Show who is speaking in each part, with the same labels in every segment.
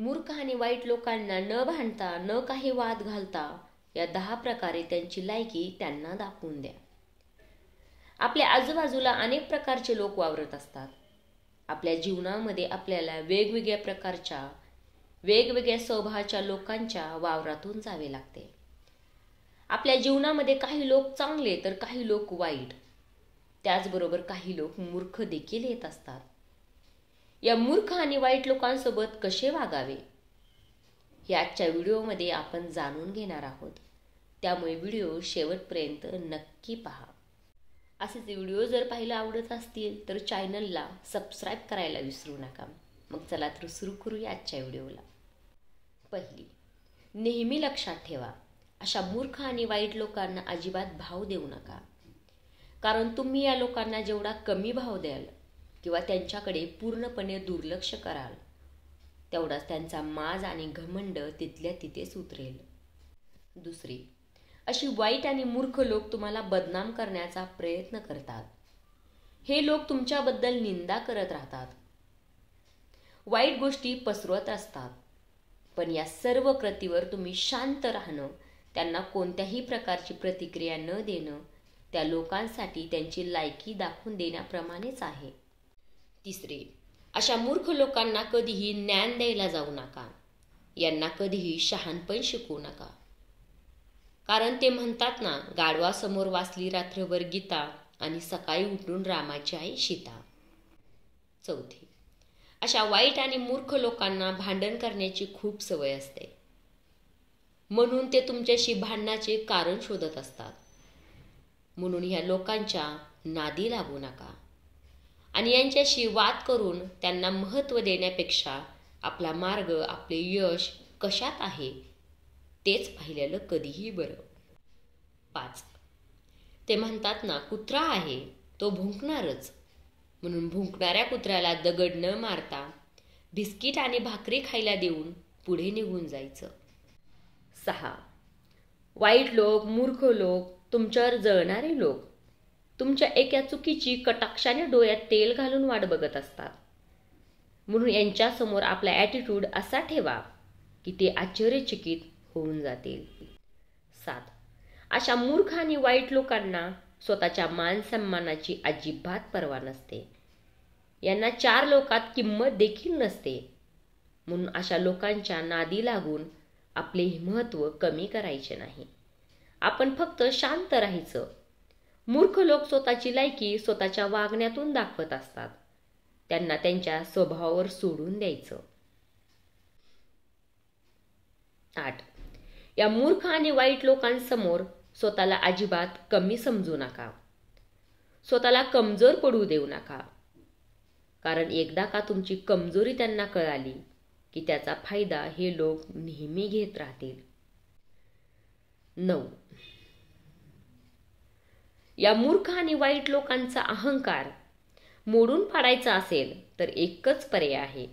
Speaker 1: मूर्ख आणि वाईट लोकांना न भांडता न काही वाद घालता या 10 प्रकारे त्यांची लायकी त्यांना दाखवून द्या. आपल्या आजूबाजूला अनेक प्रकारचे लोक वावरत असतात. आपल्या जीवनामध्ये आपल्याला वेगवेगळ्या प्रकारच्या वेगवेगळ्या स्वभावाच्या लोकांच्या वावरातून जावे लागते. आपल्या जीवनामध्ये काही लोक चांगले तर काही लोक वाईट, त्याचबरोबर काही लोक मूर्ख देखील येत असतात. या मूर्ख आणि वाईट लोकांसोबत कसे वागावे हे आजच्या व्हिडिओमध्ये आपण जाणून घेणार आहोत. त्यामुळे व्हिडिओ शेवटपर्यंत नक्की पहा. असेच व्हिडिओ जर पाहायला आवडत असतील तर चॅनलला सबस्क्राईब करायला विसरू नका. मग चला तर सुरू करूया आजच्या व्हिडिओला. पहिली, नेहमी लक्षात ठेवा, अशा मूर्ख आणि वाईट लोकांना अजिबात भाव देऊ नका. कारण तुम्ही या लोकांना जेवढा कमी भाव द्याल किंवा त्यांच्याकडे पूर्णपणे दुर्लक्ष कराल, तेवढाच त्यांचा माज आणि घमंड तिथल्या तिथेच उतरेल. दुसरी, अशी वाईट आणि मूर्ख लोक तुम्हाला बदनाम करण्याचा प्रयत्न करतात. हे लोक तुमच्याबद्दल निंदा करत राहतात, वाईट गोष्टी पसरवत असतात. पण या सर्व कृतीवर तुम्ही शांत राहणं, त्यांना कोणत्याही प्रकारची प्रतिक्रिया न देणं त्या लोकांसाठी त्यांची लायकी दाखवून देण्याप्रमाणेच आहे. तिसरे, अशा मूर्ख लोकांना कधीही ज्ञान द्यायला जाऊ नका. यांना कधीही शहाणपण शिकवू नका. कारण ते म्हणतात ना, गाढवासमोर वाचली रात्रभर गीता आणि सकाळी उठून रामाची आई सीता. चौथी, अशा वाईट आणि मूर्ख लोकांना भांडण करण्याची खूप सवय असते. म्हणून ते तुमच्याशी भांडणाचे कारण शोधत असतात. म्हणून ह्या लोकांच्या नादी लागू नका आणि यांच्याशी वाद करून त्यांना महत्त्व देण्यापेक्षा आपला मार्ग, आपले यश कशात आहे तेच पाहिलेलं कधीही बरं. 5, ते म्हणतात ना, कुत्रा आहे तो भुंकणारच. म्हणून भुंकणाऱ्या कुत्र्याला दगड न मारता बिस्किट आणि भाकरी खायला देऊन पुढे निघून जायचं. 6, वाईट लोक, मूर्ख लोक, तुमच्यावर जळणारे लोक तुमच्या एका चुकीची कटाक्षाने डोळ्यात तेल घालून वाट बघत असतात. म्हणून यांच्यासमोर आपला ॲटिट्यूड असा ठेवा की ते आश्चर्यचकित होऊन जातील. 7, अशा मूर्ख आणि वाईट लोकांना स्वतःच्या मान सन्मानाची अजिबात पर्वा नसते. यांना 4 लोकात किंमत देखील नसते. म्हणून अशा लोकांच्या नादी लागून आपले महत्त्व कमी करायचे नाही. आपण फक्त शांत राहायचं. मूर्ख लोक स्वतःची लायकी स्वतःच्या वागण्यातून दाखवत असतात. त्यांना त्यांच्या स्वभावावर सोडून द्यायचं. 8, या मूर्ख आणि वाईट लोकांसमोर स्वतःला अजिबात कमी समजू नका. स्वतःला कमजोर पडू देऊ नका. कारण एकदा का तुमची कमजोरी त्यांना कळाली की त्याचा फायदा हे लोक नेहमी घेत राहतील. 9, या मूर्ख आणि वाईट लोकांचा अहंकार मोडून पाडायचा असेल तर एकच पर्याय आहे,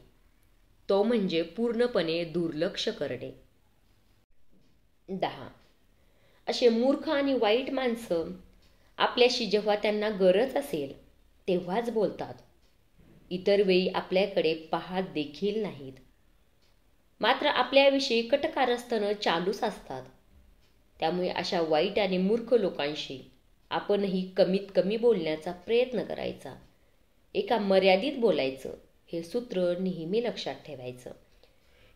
Speaker 1: तो म्हणजे पूर्णपणे दुर्लक्ष करणे. 10, असे मूर्ख आणि वाईट माणसं आपल्याशी जेव्हा त्यांना गरज असेल तेव्हाच बोलतात. इतर वेळी आपल्याकडे पाहत देखील नाहीत. मात्र आपल्याविषयी कटकारस्थानं चालूच असतात. त्यामुळे अशा वाईट आणि मूर्ख लोकांशी आपणही कमीत कमी बोलण्याचा प्रयत्न करायचा. एका मर्यादित बोलायचं. हे सूत्र नेहमी लक्षात ठेवायचं.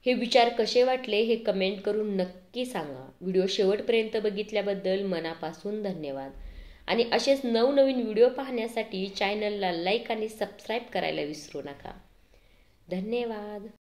Speaker 1: हे विचार कसे वाटले हे कमेंट करून नक्की सांगा. व्हिडिओ शेवटपर्यंत बघितल्याबद्दल मनापासून धन्यवाद. आणि असेच नवनवीन व्हिडिओ पाहण्यासाठी चॅनलला लाईक आणि सबस्क्राईब करायला विसरू नका. धन्यवाद.